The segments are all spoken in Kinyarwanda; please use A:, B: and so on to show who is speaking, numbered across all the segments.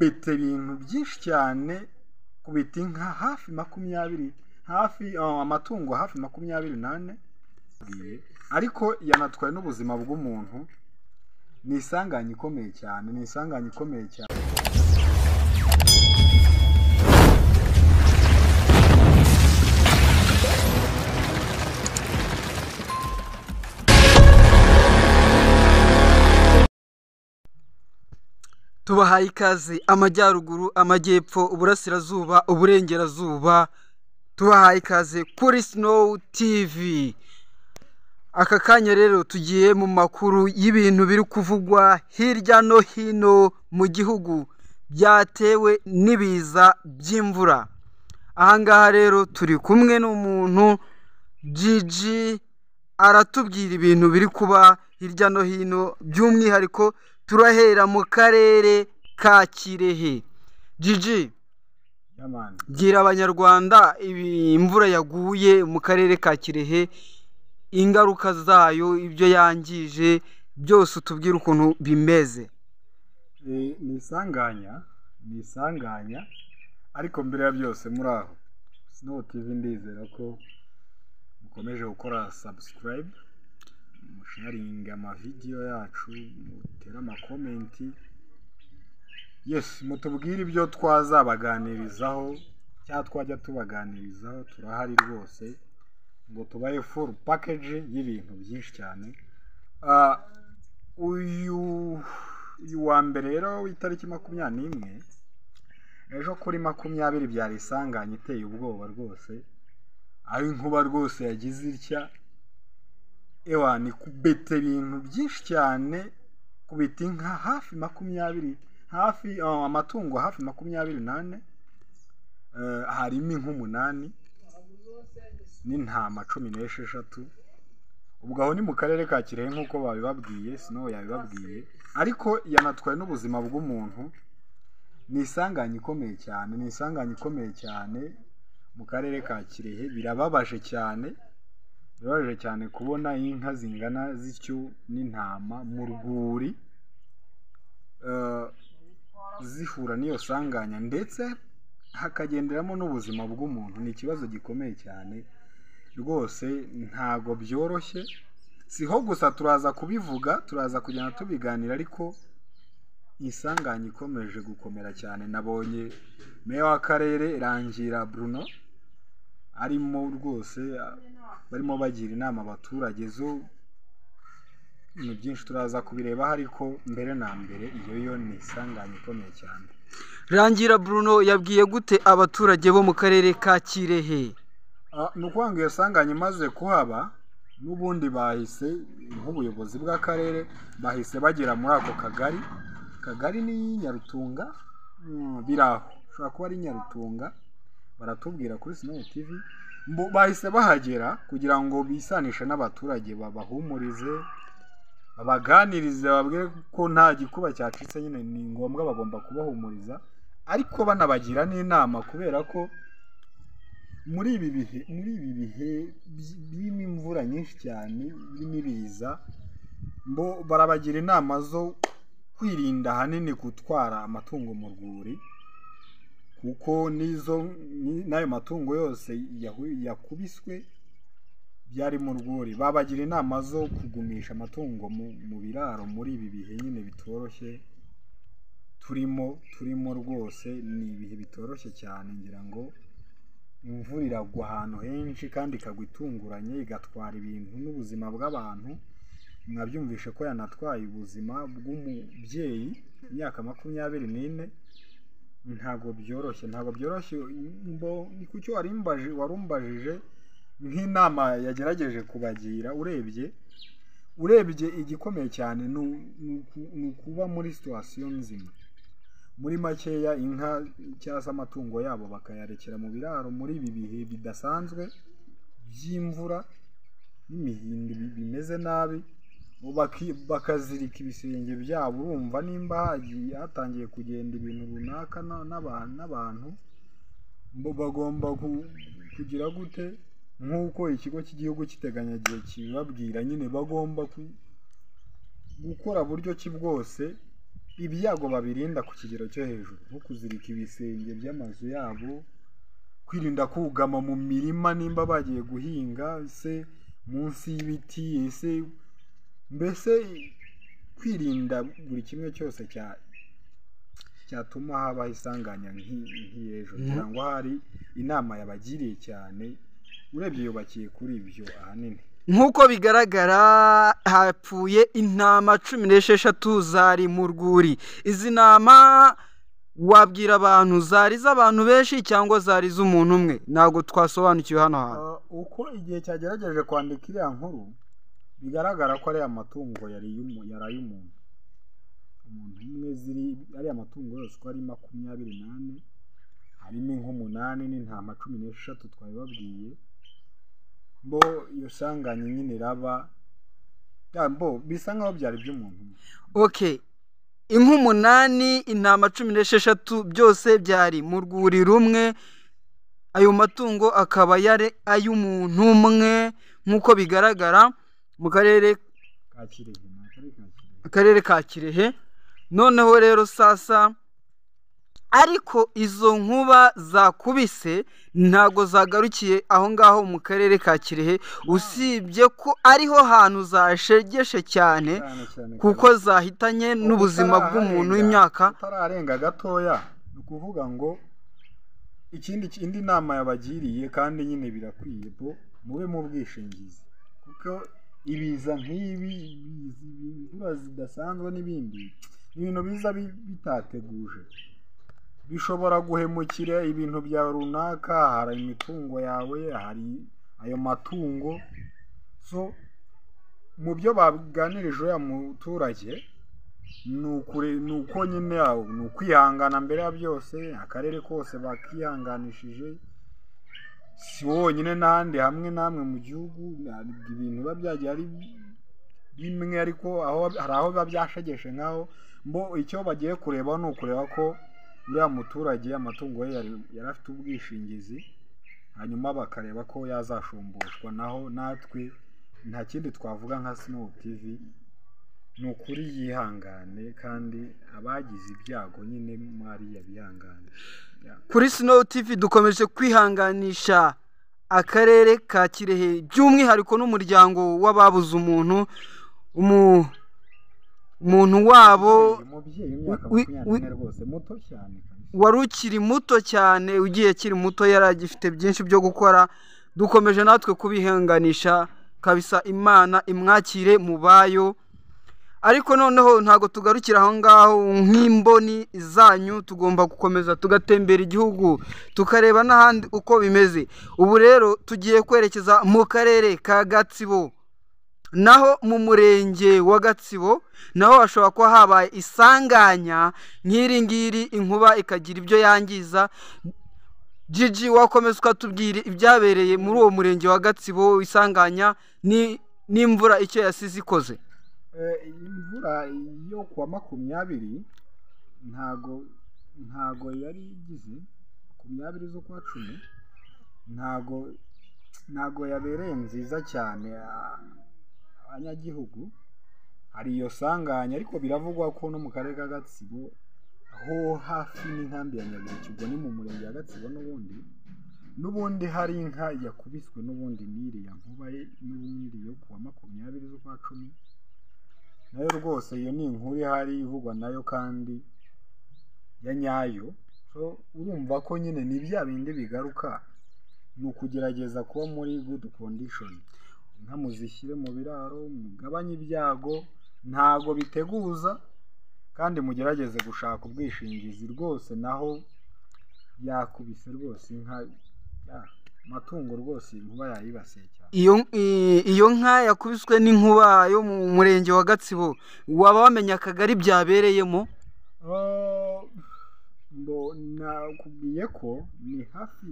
A: kubeta ibintu byinshi cyane ku biti nka hafi 20 hafi amatungo hafi 28 ariko yanatwaye n'ubuzima bw'umuntu. Ni isanganya ikomeye cyane, ni isanganya ikomeye cyane.
B: Tubahaye ikaze amajyaruguru, amajyepfo, uburasirazuba, uburengerazuba. Tubahaye ikaze kuri Snow TV. Aka kanya rero tugiye mu makuru y'ibintu biri kuvugwa hirya no hino mu gihugu byatewe n'ibiza by'imvura. Ahangaha rero turi kumwe n'umuntu Gigi aratubwira ibintu biri kuba hirya no hino, by'umwihariko turahera mu karere ka Kirehe. Gigi, gira abanyarwanda imvura yaguye mu karere ka Kirehe, ingaruka zayo, ibyo yangije byose utubwire ukuntu bimeze.
A: Ni isanganya ariko mbere ya byose muri aho Snow TV ndizera ko mukomeje gukora subscribe, musharinga amavideyo yacu, mutera amakomenti, mutubwire ibyo twazabaganirizaho cyangwa twajya tubaganirizaho. Turahari rwose ngo tubaye full package y'ibintu byinshi cyane. Uyu wa mbere rero w'itariki 21 ejo kuri 20 byari isanganya iteye ubwoba rwose, aho inkuba rwose yagize itya ni kubeta ibintu byinshi cyane ku biti nka hafi 20 hafi amatungo hafi 28 harimo inka 8 n'intama 16. Ubwo aho ni mu karere ka Kirehe nk'uko babibabwiye, Snow yabibabwiye, ariko yanatwaye n'ubuzima bw'umuntu. Ni isanganya ikomeye cyane, ni isanganya ikomeye cyane mu karere ka Kirehe. Birababaje cyane kubona inka zingana zityo n'intama mu rwuri zihura n'iyo sanganya, ndetse hakagenderamo n'ubuzima bw'umuntu. Ni ikibazo gikomeye cyane rwose, ntago byoroshye. Siho gusa turaza kubivuga, turaza kugenda tubiganira, ariko isanganya ikomeje gukomera cyane. Nabonye meya w'akarere Rangira Bruno arimo rwose barimo bagira inama abaturage zo ibintu byinshi, turaza kubireba, ariko mbere na mbere iyo ni isanganya ikomeye cyane.
B: Rangira Bruno yabwiye gute abaturage bo mu karere ka Kirehe?
A: Ni ukuvuga iyo sanganya imaze kuhaba, n'ubundi bahise nk'ubuyobozi bw'akarere bahise bagera muri ako kagari ni Nyarutunga, biraho ushobora kuba ari Nyarutunga, baratubwira kuri Snow TV. Bahise bahagera kugira ngo bisanishe n'abaturage, babahumurize, babaganirize, bababwire ko nta gikuba cyacitse. Nyine ni ngombwa, bagomba kubahumuriza, ariko banabagira n'inama, kubera ko muri ibi bihe birimo imvura nyinshi cyane, birimo ibiza, barabagira inama zo kwirinda ahanini gutwara amatungo mu rwuri, kuko n'ayo matungo yose yakubiswe byari mu rwuri. Babagira inama zo kugumisha amatungo mu biraro muri ibi bihe nyine bitoroshye turimo rwose. Ni ibihe bitoroshye cyane, ngira ngo imvura iragwa ahantu henshi kandi ikagwa itunguranye, igatwara ibintu n'ubuzima bw'abantu. Mwabyumvishe ko yanatwaye ubuzima bw'umubyeyi imyaka 24. Ntabwo byoroshye. Ni kucyo warumbajije nk'inama yagerageje kubagira. Urebye igikomeye cyane ni ukuba muri situation nzima. Muri makeya inka cyangwa amatungo yabo bakayarekera mu biraro muri ibi bihe bidasanzwe by'imvura n'imihindi bimeze nabi, bakazirika ibisenge byabo. Urumva nimba hatangiye kugenda ibintu runaka n'abantu, bagomba kugira gute, nk'uko ikigo cy'igihugu cy'iteganyagihe kibibabwira, nyine bagomba gukora buryo ki bwose ibyago babirinda ku kigero cyo hejuru nko kuzirika ibisenge by'amazu yabo, kwirinda kugama mu mirima nimba bagiye guhinga se munsi y'ibiti, ese mbese kwirinda buri kimwe cyose cyatuma habaho isanganya nk'iyejo, kugira ngo hari inama yabagiriye cyane, urebye yubakiye kuri ibyo ahanini.
B: nk'uko bigaragara hapfuye intama 16 zari mu rwuri. Izi ntama wabwira abantu zari z'abantu benshi cyangwa zari z'umuntu umwe? Ntabwo twasobanukiwe hano hantu.
A: Uko igihe cyagerageje kwandika iriya nkuru bigaragara ko ari amatungo yari ay'umuntu, umuntu umwe. Ariya matungo yose uko ari 24 harimo inka 8 n'intama 16 twabibabwiye. Bo iyo sanganye nyine iraba bisa nkaho byari by'umuntu.
B: Okay, inka 8 intama 16 byose byari mu rwuri rumwe. Ayo matungo akaba yari ay'umuntu umwe nk'uko bigaragara mu karere ka Kirehe. Noneho rero sasa ariko izo nkuba zakubise ntago zagarukiye aho ngaho mu karere ka Kirehe, usibye ko ariho hantu zashegeshe cyane kuko zahitanye n'ubuzima bw'umuntu w'imyaka
A: utararenga gatoya. Ni ukuvuga ngo indi nama yabagiriye kandi nyine birakwiye bo mube mu bwishingizi, kuko ibiza nk'ibi, imvura zidasanzwe n'ibindi ibintu biza bitateguje bishobora guhemukira ibintu bya runaka. Hari imitungo yawe, hari ayo matungo. So mu byo baganirije ya muturage ni uko nyine ni ukwihangana mbere ya byose. Akarere kose bakihanganishije, si wonyine n'ahandi hamwe namwe mu gihugu ibintu biba byagiye ari bimwe, ariko hari aho biba byashegeshe nkaho icyo bagiye kureba ni ukureba ko uriya muturage amatungo ye yari afite ubwishingizi, hanyuma bakareba ko yazashumbushwa. Naho natwe nta kindi twavuga nka Snow TV, ni ukuri yihangane, kandi abagize ibyago nyine mwariya bihangane.
B: Kuri Snow TV dukomeje kwihanganisha akarere ka Kirehe, by'umwihariko n'umuryango w'ababuze umuntu wabo wari ukiri muto cyane, ugiye akiri muto, yari agifite byinshi byo gukora. Dukomeje natwe kubihanganisha kabisa, Imana imwakire mu bayo. Ariko noneho ntago tugarukira aho ngaho nk'imboni zanyu, tugomba gukomeza tugatembera igihugu tukareba n'ahandi uko bimeze. Ubu rero tugiye kwerekeza mu karere ka Gatsibo, naho mu murenge wa Gatsibo naho hashobora kuba habaye isanganya nk'iri ngiri, inkuba ikagira ibyo yangiza. Gigi, wakomeza ukatubwira ibyabereye muri uwo murenge wa Gatsibo, isanganya n'imvura icyo yasize ikoze.
A: Imvura yo kuwa 20 ntago yari igize 20 z'ukwa 10, ntago yabereye nziza cyane abanyagihugu. Hari iyo sanganya, ariko biravugwa ko no mu karere ka Gatsibo aho hafi n'inkambi ya Nyabiheke, ni mu murenge wa Gatsibo n'ubundi hari inka yakubiswe n'ubundi n'iriya nkuba n'ubundi yo kuwa 20 z'ukwa 10. Nayo rwose iyo ni inkuru ihari ivugwa nayo kandi ya nyayo. So urumva ko nyine ni bya bindi bigaruka, ni ukugerageza kuba muri good condition. Inka muzishyire mu biraro, mugabanye ibyago, ntago biteguza, kandi mugerageze gushaka ubwishingizi rwose. Naho yakubise rwose inka, amatungo rwose inkuba yayibasiye cyane.
B: Iyo nka yakubiswe n'inkuba yo mu murenge wa Gatsibo, waba wamenya akagari byabereyemo?
A: Nakubwiye ko ni hafi,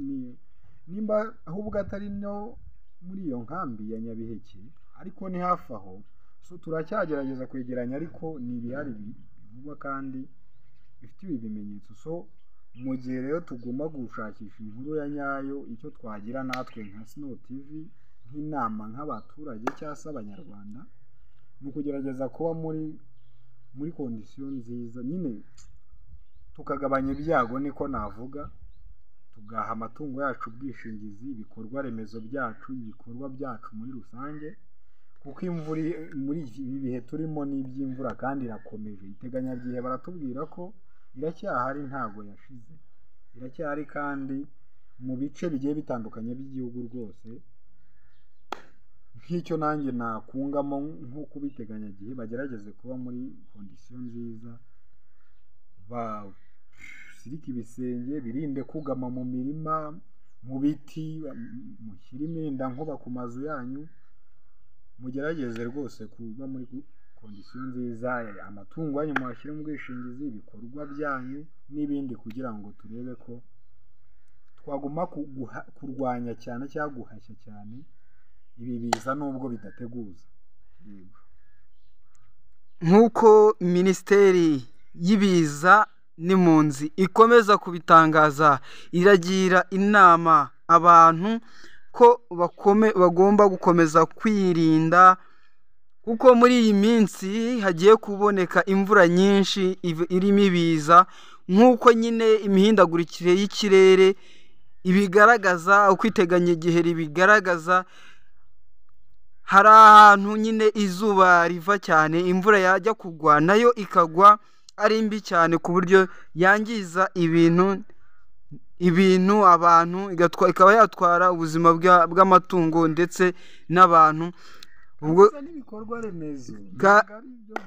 A: nimba ahubwo atari no muri iyo nkambi ya Nyabiheke, ariko ni hafi aho. So turacyagerageza kwegeranya, ariko ni ibihari bivugwa kandi bifite ibimenyetso. So mu gihe rero tugomba gushakisha inkuru ya nyayo, icyo twagira natwe nka Snow TV nk'inama nk'abaturage cyangwa se abanyarwanda, ni ukugerageza kuba muri muri kondisiyo nziza nyine tukagabanya ibyago niko navuga, tugaha amatungo yacu ubwishingizi, ibikorwa remezo byacu, ibikorwa byacu muri rusange, kuko imvura muri ibi bihe turimo n'iby'imvura kandi irakomeje. Iteganyagihe baratubwira ko iracyahari, ntabwo yashize, iracyahari kandi mu bice bigiye bitandukanye by'igihugu rwose. Nk'icyo nanjye nakungamo nko kubiteganyagihe bagerageze kuba muri kondisiyo nziza, basirike ibisenge, birinde kugama mu mirima, mu biti, mushyire imirindankuba ku mazu yanyu, mugerageze rwose kuba muri kondisiyo nziza, amatungo yanyu muhashyire mu bwishingizi, ibikorwa byanyu n'ibindi, kugira ngo turebe ko twaguma kurwanya cyane cyangwa guhashya cyane ibi biza nubwo bidateguza.
B: nk'uko minisiteri y'ibiza n'impunzi ikomeza kubitangaza, iragira inama abantu ko bagomba gukomeza kwirinda, kuko muri iyi minsi hagiye kuboneka imvura nyinshi irimo ibiza, nk'uko nyine imihindagurikire y'ikirere ibigaragaza, uko iteganyagihe ribigaragaza. Hari ahantu nyine izuba riva cyane, imvura yajya kugwa nayo ikagwa ari mbi cyane, ku buryo yangiza ibintu abantu, ikaba yatwara ubuzima bw'amatungo ndetse n'abantu.
A: ubwo n'ibikorwa remezo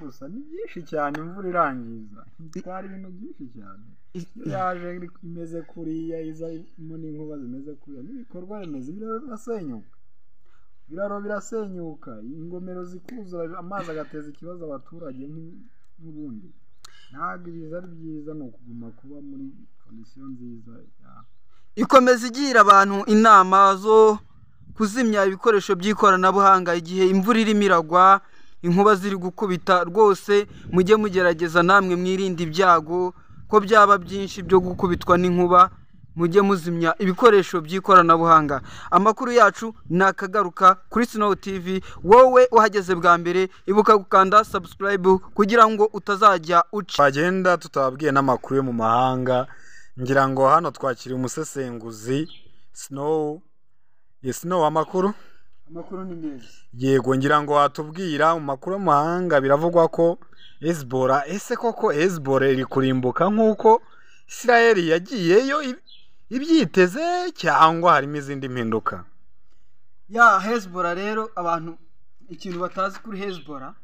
A: gusa ni byinshi cyane, imvura irangiza itwara ibintu byinshi cyane. Iyo yaje imeze kuriya, izamo n'inkuba zimeze kuriya, n'ibikorwa remezo ibiraro birasenyuka, ingomero zikuzura, amazi agateza ikibazo abaturage n'ubundi. Ntabwo ibiza ari byiza, ni ukuguma kuba muri kondisiyo nziza.
B: Ikomeza igira abantu inama zo kuzimya ibikoresho by'ikoranabuhanga igihe imvura irimo iragwa, inkuba ziri gukubita. Rwose mujye mugerageza namwe mwirinde ibyago ko byaba byinshi byo gukubitwa n'inkuba, mujye muzimya ibikoresho by'ikoranabuhanga. Amakuru yacu nakagaruka kuri Snow TV. Wowe uhageze bwa mbere, ibuka gukanda subscribe kugira ngo utazajya
A: bagenda tutababwiye n'amakuru yo mu mahanga. Ngira ngo hano twakiriye umusesenguzi Snow. Snow, amakuru
B: ni meza.
A: Yego, ngira ngo watubwira mu makuru y'amahanga. Biravugwa ko Hezbollah, ese koko Hezbollah iri kurimbuka nk'uko Israel yagiyeyo ibyiteze, cyangwa harimo izindi mpinduka?
B: Hezbollah rero, abantu ikintu batazi kuri Hezbollah,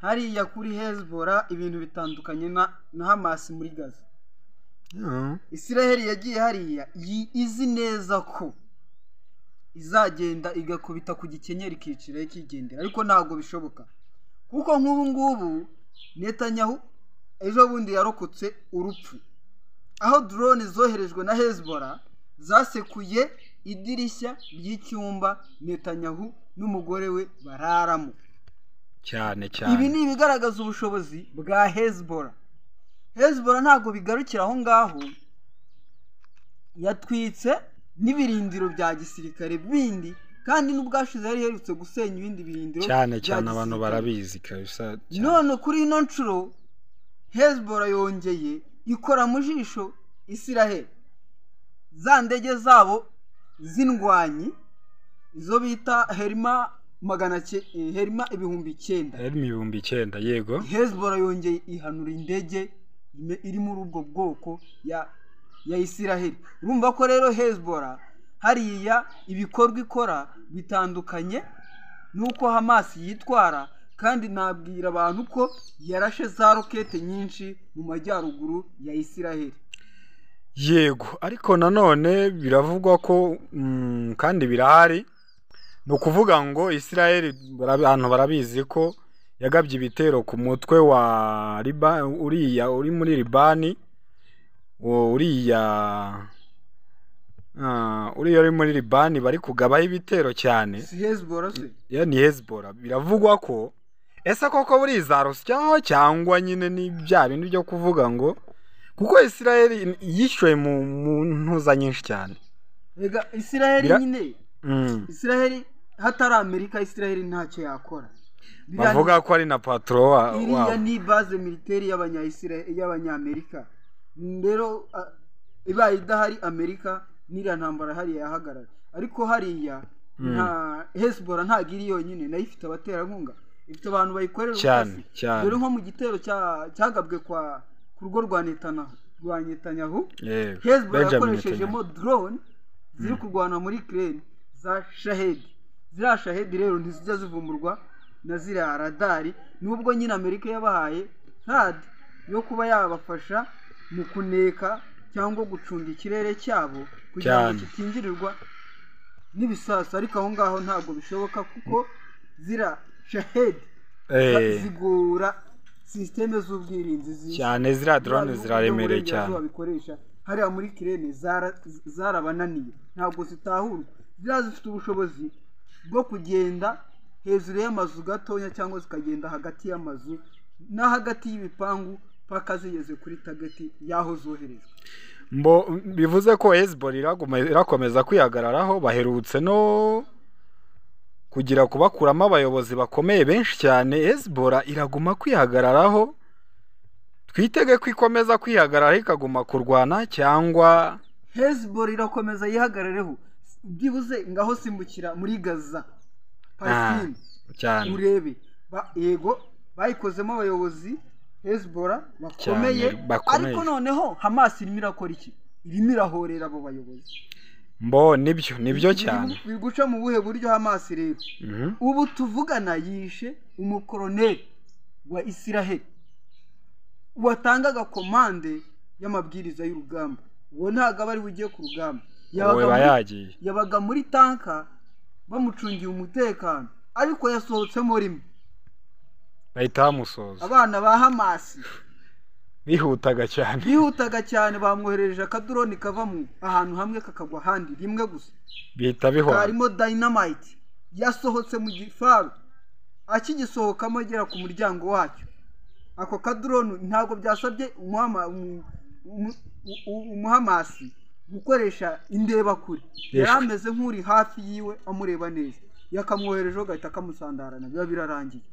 B: hariya kuri Hezbollah ibintu bitandukanye na Hamas muri Gaza. Israel yagiye hariya izi neza ko izagenda igakubita ku gikenyeri ikicira ikigendera, ariko ntabwo bishoboka, kuko nk'ubu ngubu Netanyahu ejo bundi yarokotse urupfu, aho drone zoherejwe na Hezbollah zasekuye idirishya ry'icyumba Netanyahu n'umugore we bararamo
A: cyane.
B: Ibi ni ibigaragaza ubushobozi bwa Hezbollah. Hezbollah ntabwo bigarukira aho ngaho, yatwitse n'ibirindiro bya gisirikare bindi, kandi n'ubwashize yari iherutse gusenya ibindi birindiro
A: cyane abantu barabizi kabisa.
B: None kuri ino nshuro Hezbollah yongeye ikora mu jisho Israel. Za ndege zabo z'indwanyi izo bita Herma 9,000.
A: Yego,
B: Hezbollah yongeye ihanura indege iri muri ubwo bwoko ya Israel. Urumva ko rero Hezbollah hariya ibikorwa ikora bitandukanye nuko Hamas yitwara, kandi nabwira abantu ko yarashe za rokete nyinshi mu majyaruguru ya Israel.
A: Yego, ariko nanone biravugwa ko kandi birahari, ni ukuvuga ngo Israel abantu barabizi ko yagabye ibitero ku mutwe wa uriya uri muri Libani, uriya uri muri Libani bari kugabaho ibitero cyane.
B: Si Hezbollah se?
A: Ni Hezbollah. Biravugwa ko ese koko buri zarusyaho, cyangwa nyine ni bya bintu byo kuvuga ngo, kuko Israel yishoye mu ntuza nyinshi cyane.
B: Ega Israel nyine Israel hatari Amerika, Israel ntacyo yakora.
A: bavuga ko ari na patro
B: iriya ni base militaire y'abanyamerika. Rero ibaye idahari Amerika n'iriya ntambara hariya yahagarara, ariko hariya nta Hezbollah ntabwo iri yonyine, nayo ifite abaterankunga, ifite abantu bayikorera
A: cyane.
B: dore nko mu gitero cyagabwe ku rugo rwa Netanyahu, Hezbollah yakoreshejemo drone ziri kurwana muri Ukraine za Shahed. Ziriya Shahed rero ntizijya zivumurwa na ziriya radari, nubwo nyine Amerika yabahaye rad yo kuba yabafasha mu kuneka cyangwa gucunga ikirere cyabo kugira ngo kitinjirirwa n'ibisasu, ariko aho ngaho ntabwo bishoboka kuko ziriya Shahed zigura systeme z'ubwirinzi
A: cyane. Ziriya drone ziraremereye cyane,
B: babikoresha hariya muri Ukraine zarabananiye, ntabwo zitahurwa. Ziriya zifite ubushobozi bwo kugenda hejuru y'amazu gatoya cyangwa zikagenda hagati y'amazu na hagati y'ibipangu paka zigeze kuri tageti yaho zoherejwe.
A: Bivuze ko Hezbollah irakomeza kwihagararaho, baherutse no kugira kubakuramo abayobozi bakomeye benshi cyane. Hezbollah iraguma kwihagararaho, twitege ko ikomeza kwihagarara ikaguma kurwana, cyangwa
B: Hezbollah irakomeza yihagarareho byibuze ngaho simbukira muri Gaza Palestine
A: cyane
B: urebe yego bayikozemo abayobozi Hezbollah bakomeye, ariko noneho Hamas irimo irakora iki? Irimo irahorera abo bayobozi.
A: Nibyo cyane.
B: Biri guca mu buhe buryo Hamas rero? Ubu tuvugana yishe umukoloneli wa Israel watangaga komande y'amabwiriza y'urugamba. Uwo ntago bari bugiye ku rugamba, yabaga muri tanka bamucungiye umutekano, ariko yasohotsemo rimwe
A: bahita bamusoza.
B: Abana ba Hamas
A: bihutaga cyane, bamwohereje akadrone kavamo ahantu hamwe kakagwa ahandi rimwe gusa, bihita bihora.
B: Harimo dynamite yasohotse mu gifaru, akigisohokamo agera ku muryango wacyo. Ako kadrone ntabwo byasabye umuhamasi gukoresha indeba kure, yarameze nk'uri hafi yiwe amureba neza, yakamwoherejeho gahita kamusandarana, biba birarangiye.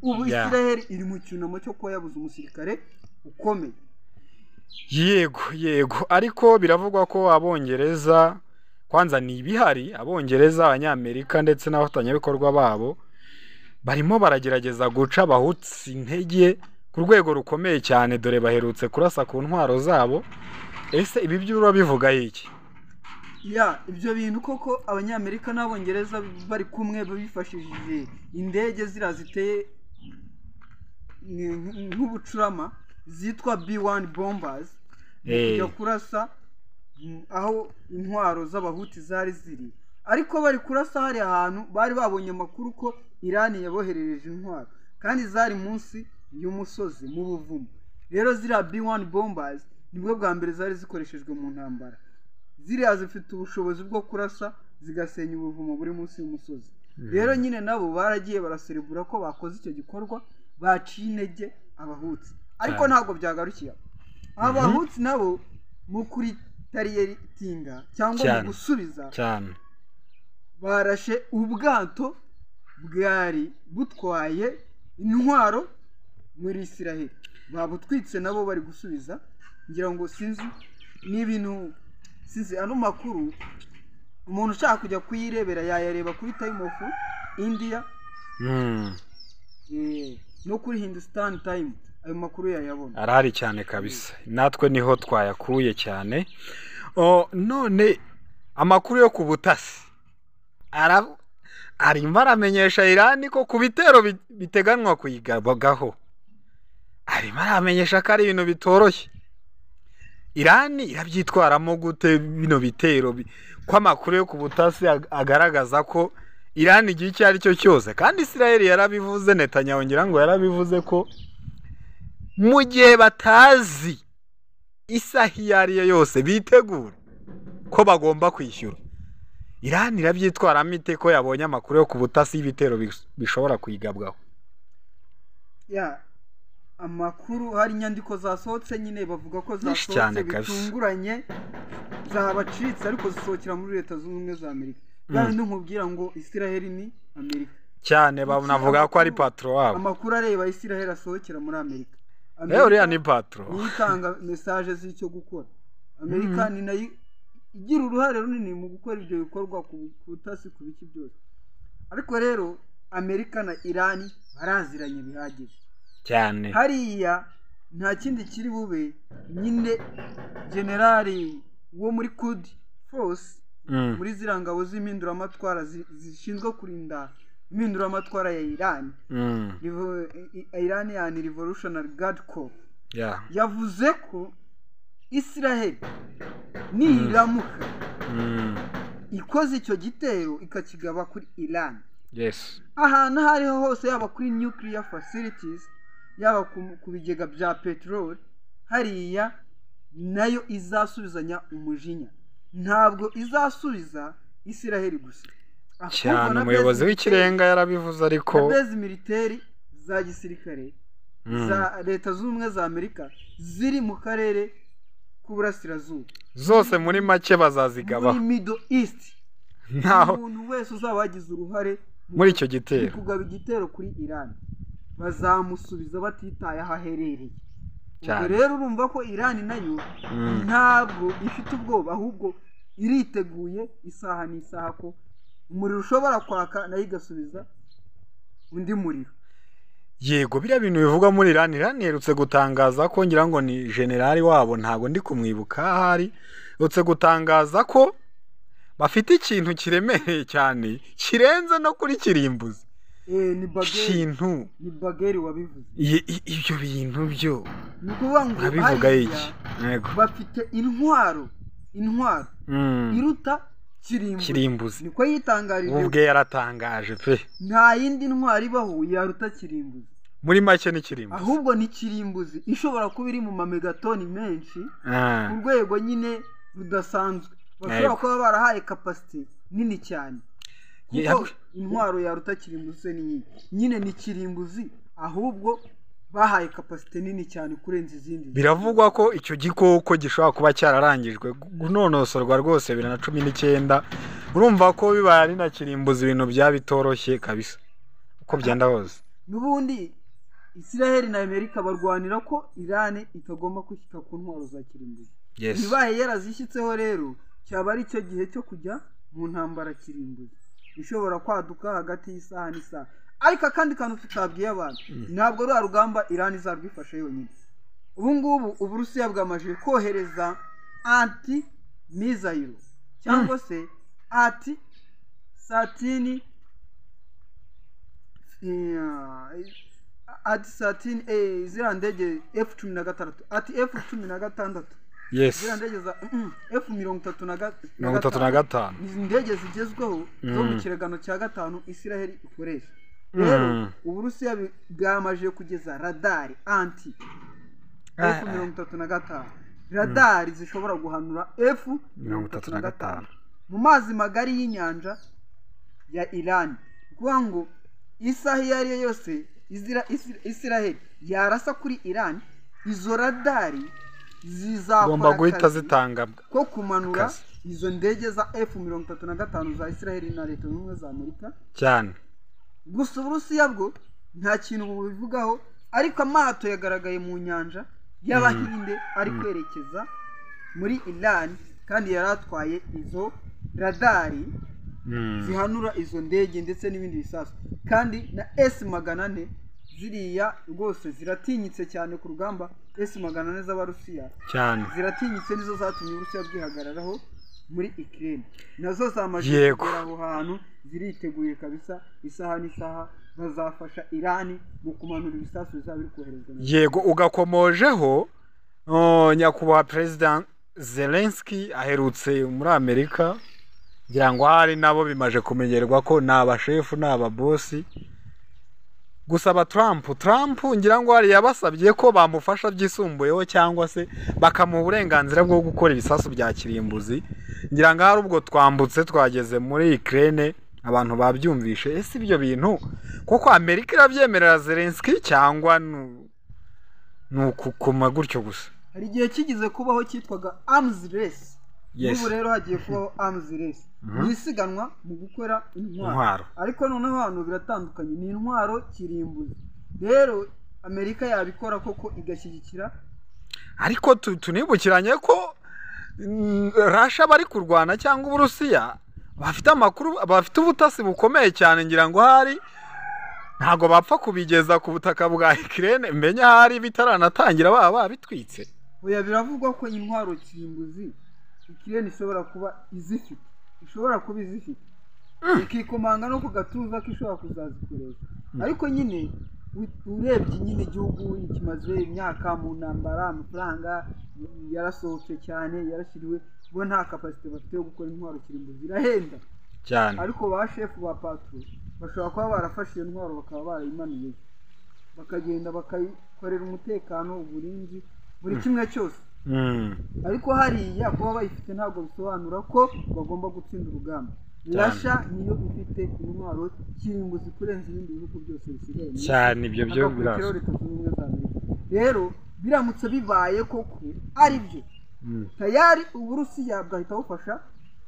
B: Ubu Israel iri mu cyunamo cyo kuba yabuze umusirikare ukomeye.
A: Yego, ariko biravugwa ko Abongereza kwanza ni ibihari, Abongereza, Abanyamerika ndetse n'abafatanyabikorwa babo barimo baragerageza guca abahutsi intege ku rwego rukomeye cyane, dore baherutse kurasa ku ntwaro zabo. Ese ibi byo urabivuga iki?
B: Ibyo bintu koko Abanyamerika n'Abongereza bari kumwe bifashishije indege zira ziteye nk'ubucurama zitwa B1 bombers kujya kurasa aho intwaro z'abahuti zari ziri, ariko bari kurasa hari ahantu bari babonye amakuru ko Irani yaboherereje intwaro kandi zari munsi y'umusozi mu buvumo. Rero ziriya B1 bombers nibwo bwa mbere zari zikoreshejwe mu ntambara. Ziriya zifite ubushobozi bwo kurasa zigasenya ubuvumo buri munsi y'umusozi. Rero nyine nabo baragiye baraserebura ko bakoze icyo gikorwa, baciye intege abahutsi, ariko ntabwo byagarukiye. Abahutsi nabo mu kuri tariyetinga cyangwa mu gusubiza barashe ubwato bwari butwaye intwaro muri Israel, babutwitse nabo bari gusubiza. Ngira ngo sinzi n'ibintu, sinzi ano makuru, umuntu ushaka kujya kuyirebera yayareba kuri Time of India no kuri Hindustan Time, ayo makuru yayabona
A: arahari cyane kabisa. Natwe niho twayakuye cyane. None amakuru yo ku butasi arimo aramenyesha Irani ko ku bitero biteganwa kuyigabagaho, arimo aramenyesha ko ari ibintu bitoroshye. Irani irabyitwaramo gute bino bitero ko amakuru yo ku butasi agaragaza ko Irani igihe icyo ari cyo cyose, kandi Israel yarabivuze, Netanyahu ngira ngo yarabivuze ko mu gihe batazi isaha iyo ari yo yose bitegura ko bagomba kwishyura. Irani irabyitwaramo ite ko yabonye amakuru yo ku butasi y'ibitero bishobora kuyigabwaho?
B: Amakuru hari inyandiko zasohotse nyine bavuga ko zasohotse bitunguranye zabacitse, ariko zisohokera muri Leta Zunze Ubumwe za Amerika. Kandi nkubwira ngo Israel ni Amerika,
A: cyane banavuga ko ari patro wabo.
B: Amakuru areba Israel asohokera muri Amerika.
A: Uriya ni patro.
B: Nitanga message z'icyo gukora. Amerika ni nayo igira uruhare runini mu gukora ibyo bikorwa ku butasi ku biki byose. Ariko rero Amerika na Iran baraziranye bihagije
A: cyane.
B: Hariya nta kindi kiri bube nyine generali wo muri Quds Force muri zirangabo z'impinduramatwara zishinzwe kurinda impinduramatwara ya Iran. Iranian Revolutionary Guard Corps yavuze ko Israel niramuka ikoze icyo gitero ikakigaba kuri Iran, ahantu hariho hose, yaba kuri nuclear facilities, yaba ku bigega bya petrol, hariya nayo izasubizanya umujinya. Ntabwo izasubiza Israel gusa,
A: cyane umuyobozi w'ikirenga yarabivuze. Ariko
B: base military za gisirikare za leta z'ubumwe za Amerika ziri mu karere k'uburasirazuba
A: zose muri make bazazigabaho
B: muri Middle East.
A: Ntaho
B: umuntu wese uzaba yagize uruhare
A: muri icyo gitero
B: kugaba igitero kuri Iran bazamusubiza batitaye aho aherereye. Ubwo rero urumva ko Iran nayo ntabwo ifite ubwoba, ahubwo iriteguye isaha n'isaha ko umuriro ushobora kwaka nayo igasubiza undi muriro.
A: Yego, biriya bintu bivuga muri Iran iherutse gutangaza ko, ngira ngo ni generali wabo, ntabwo ndi kumwibuka ahari, iherutse gutangaza ko bafite ikintu kiremereye cyane kirenze no kuri kirimbuzi.
B: Ni bageri wabivuze.
A: Ibyo bintu byo
B: ni ukuvuga ngo
A: abivuga iki?
B: Bafite intwaro iruta kirimbuzi. Niko yitangarije
A: ubwe, yaratangaje pe.
B: Nta yindi ntwaro ibaho yaruta kirimbuzi.
A: Muri make ni kirimbuzi,
B: ahubwo ni kirimbuzi ishobora kuba iri mu mamegatoni menshi ku rwego nyine rudasanzwe. Bashobora kuba barahaye capacity nini cyane, kuko intwaro yaruta kirimbuzi nyine ni kirimbuzi, ahubwo bahaye capacity nini cyane kurenza izindi.
A: Biravugwa ko icyo gikoko gishobora kuba cyararangijwe gunonosorwa rwose 2019. Urumva ko bibaye ari na kirimbuzi ibintu byabitoroshye kabisa uko byanda hose.
B: Nubundi Israel na Amerika barwanira ko Iran itagomba kwishyika ku ntwaro za kirimbuzi. Bibaye yarazishyitseho rero cyaba ari cyo gihe cyo kujya mu ntambara kirimbuzi ishobora kwaduka hagati y'isaha n'isaha. Ariko akandi kantu tutabwiye abantu, ntabwo rwa rugamba Iran izarwifashe yonyine. Ubu ngubu Uburusiya bwamaje kohereza anti missile cyangwa se anti satini ziriya ndege F-16 ati F-16. Ziriya ndege za F-35 ni indege zigezweho zo mu kiregano cya gatanu Israel ikoresha. Rero Uburusiya bwamaje kugeza radari anti F-35, radari zishobora guhanura F-35 mu mazi magari y'inyanja ya Iran. Kuvuga ngo isaha iyo ari yo yose Israel yarasa kuri Iran, izo radari zizakora
A: guhita zitanga
B: ko kumanura izo ndege za F-35 za Israel na leta z'ubumwe za Amerika
A: cyane.
B: Gusa Uburusiya bwo nta kintu bubivugaho, ariko amato yagaragaye mu nyanja y'Abahinde ari kwerekeza muri Iran, kandi yaratwaye izo radari zihanura izo ndege ndetse n'ibindi bisasu. Kandi na S-400 ziriya rwose ziratinyitse cyane ku rugamba. S-400 z'Abarusiya cyane ziratinyitse, nizo zatumye Uburusiya bwihagararaho muri Ukraine. Nazo zamaje kugera aho hantu, ziriteguye kabisa isaha n'isaha bazafasha Iran mu kumanura ibisasu bizabiri koherezwa.
A: Yego, ugakomojeho nyakubahwa President Zelensky aherutse muri Amerika, ngira ngo hari nabo bimaje kumenyerwa ko n'abashefu n'ababosi. Gusaba Trump ngira ngo hari yabasabye ko bamufasha byisumbuyeho cyangwa se bakamuha uburenganzira bwo gukora ibisasu bya kirimbuzi. Ngira ngo hari ubwo twambutse twageze muri Ukraine abantu babyumvishe. Ese ibyo bintu kuko Amerika irabyemerera Zelensky cyangwa n'ukukoma gutyo gusa?
B: Hari igihe kigize kubaho cyitwaga arms race
A: Yes.
B: ubu rero hagiye kubaho arms race ni isiganwa mu gukora intwaro ariko noneho hano biratandukanye ni intwaro kirimbuzi rero Amerika yabikora koko igashyigikira
A: ariko tunibukiranye ko Russia bari kurwana cyangwa Uburusiya bafite amakuru bafite ubutasi bukomeye cyane ngira ngo hari ntago bapfa kubigeza ku butaka bwa Ukraine menya hari bitaranatangira baba babitwitse.
B: Oya biravugwa ko intwaro kirimbuzi Ukraine ishobora kuba izifite ishobora kuba izifite ikikomanga no ku gatuza ko ishobora kuzazikoresha ariko nyine urebye nyine igihugu kimaze imyaka mu ntambara amafaranga yarasohotse cyane yarashyiriwe bo nta capacity bafite yo gukora intwaro kirimbuzi irahenda
A: cyane
B: ariko ba chef ba patro bashobora kuba barafashe iyo ntwaro bakaba barayimanuye bakagenda bakayikorera umutekano uburinzi buri kimwe cyose ariko hariya kuba bayifite ntabwo bisobanura ko bagomba gutsinda urugamba Russia niyo ifite intwaro kirimbuzi kurenza ibindi bihugu byose bisigaye
A: cyane ibyo byo biraza
B: rero biramutse bibaye koko ari byo tayari Uburusiya bwahita bufasha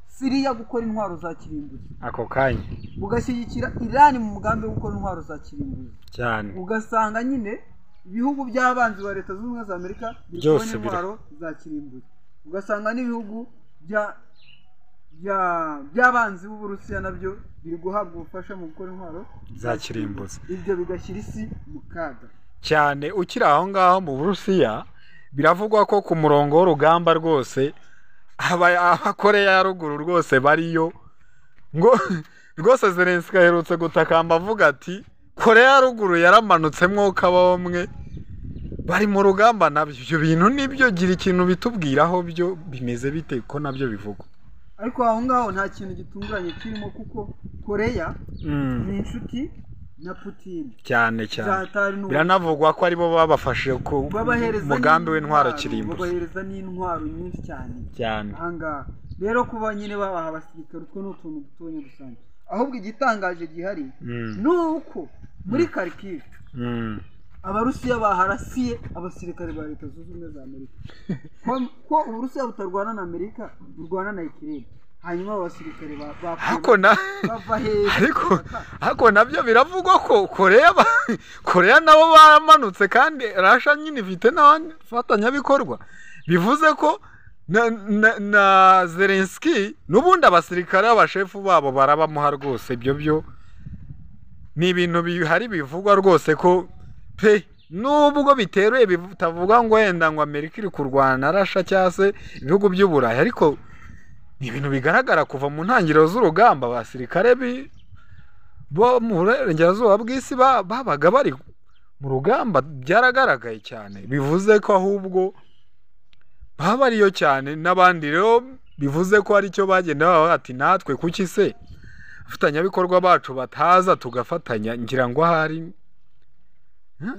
B: Syria gukora intwaro za kirimbuzi
A: ako kanya
B: bugashyigikira Iran mu mugambi wo gukora intwaro za kirimbuzi
A: cyane
B: ugasanga nyine ibihugu by'abanzi ba leta z'ubumwe za Amerika
A: byose
B: intwaro za kirimbuzi ugasanga n'ibihugu by'abanzi b'Uburusiya nabyo biri guhabwa ubufasha mu gukora intwaro
A: za kirimbuzi
B: ibyo bigashyira isi mu kaga
A: cyane ukiri aho ngaho mu Burusiya biravugwa ko ku murongo w'urugamba rwose abakoreya ya ruguru rwose bariyo ngo rwose Zelensky aherutse gutakamba avuga ati Koreya ya ruguru yaramanutse mwuka bamwe bari mu rugamba nabyo ibyo bintu nibyo gira ikintu bitubwiraho byo bimeze bite ko nabyo bivugwa
B: ariko aho ngaho nta kintu gitunguranye kirimo kuko Koreya ni inshuti na Putin
A: cyane biranavugwa ko aribo babafashe ku mugambi w'intwaro kirimbuzi
B: babahereza n'intwaro nyinshi cyane ahangaha rero kuba nyine babaha abasirikare utwo n'utuntu dutonya dusanzwe ahubwo igitangaje gihari nuko muri Kharkiv Abarusiya baharasiye abasirikare ba leta zunze ubumwe za Amerika ko Uburusiya butarwana na Amerika burwana na Ukraine hanyuma abasirikare
A: ariko nabyo biravugwa ko Koreya nabo bamanutse kandi Russia nyine ifite n'abafatanyabikorwa bivuze ko na Zelensky n'ubundi abasirikare b'abashefu babo barabamuha rwose ibyo byo ni ibintu bihari bivugwa rwose ko pe nubwo biteruye bitavuga ngo wenda ngo Amerika iri kurwana na Russia cyangwa se ibihugu by'Uburayi ariko ni ibintu bigaragara kuva mu ntangiriro z'urugamba abasirikare bo mu burengerazuba bw'isi babaga bari mu rugamba byaragaragaye cyane bivuze ko ahubwo baba ariyo cyane n'abandi rero bivuze ko ari cyo bagenda baba ati natwe kuki se abafatanyabikorwa bacu bataza tugafatanya ngira ngo ahari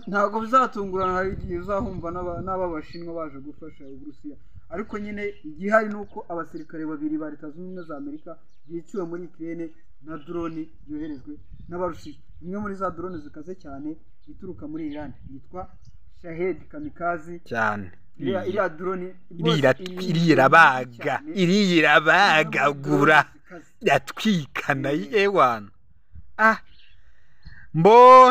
B: ntabwo bizatungurana hari igihe uzahumva n'ababashinwa baje gufasha Uburusiya ariko nyine igihari nuko abasirikare babiri ba leta zunze ubumwe za Amerika biciwe muri Ukraine na drone yoherezwe n'Abarusiya imwe muri za drone zikaze cyane ituruka muri Iran yitwa Shahed Kamikaze
A: cyane
B: iriya drone
A: irabagagura yatwikana yewana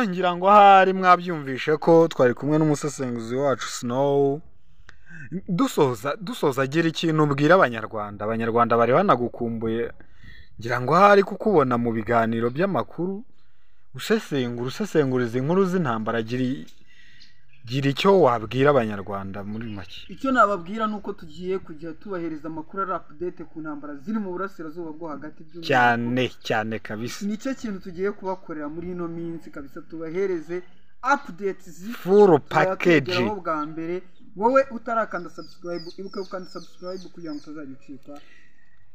A: ngira ngo hari mwabyumvishe ko twari kumwe n'umusesenguzi wacu Snow dusoza agira ikintu ubwira abanyarwanda bari banagukumbuye ngira ngo hari kukubona mu biganiro by'amakuru usesenguriza inkuru z'intambara gira icyo wabwira abanyarwanda muri make.
B: Icyo nababwira nuko tugiye kujya tubahereza amakuru ari update ku ntambara ziri mu burasirazuba bwo hagati
A: cyane kabisa.
B: Nicyo kintu tugiye kubakorera muri ino minsi kabisa, tubahereze updates
A: full package
B: bwa mbere. Wowe utarakanda subscribe ibuka ukanda subscribe kugira ngo utazajya ucika.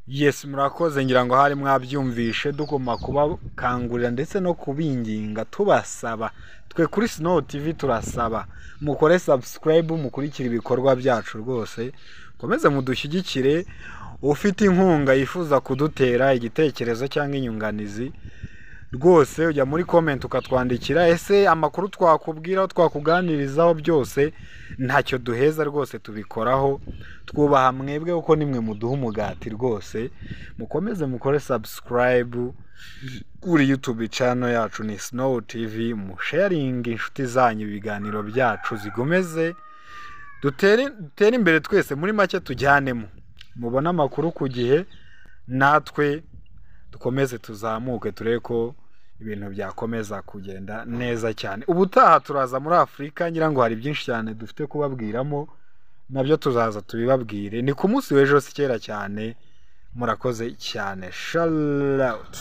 A: Yes, murakoze, ngira ngo hari mwabyumvishe dukoma kubakangurira ndetse no kubinginga tubasaba twe kuri Snow TV turasaba mukore subscribe mukurikira ibikorwa byacu rwose, komeze mudushyigikire. Ufite inkunga yifuza kudutera igitekerezo cyangwa inyunganizi rwose ujya muri comment ukatwandikira ese amakuru twakubwira twakuganirizaho byose ntacyo duheza rwose tubikoraho twubaha mwebwe uko nimwe muduha umugati rwose mukomeze mukore subscribe kuri YouTube channel yacu ni Snow TV musharing inshuti zanyu ibiganiro byacu zigomeze dutere imbere twese muri make tujyanemo mubona amakuru ku gihe natwe dukomeze tuzamuke turebe ko ibintu byakomeza kugenda neza cyane ubutaha turaza muri Afurika ngira ngo hari byinshi cyane dufite kubabwiramo nabyo tuzaza tubibabwire ni ku munsi w'ejo si kera cyane murakoze cyane shout out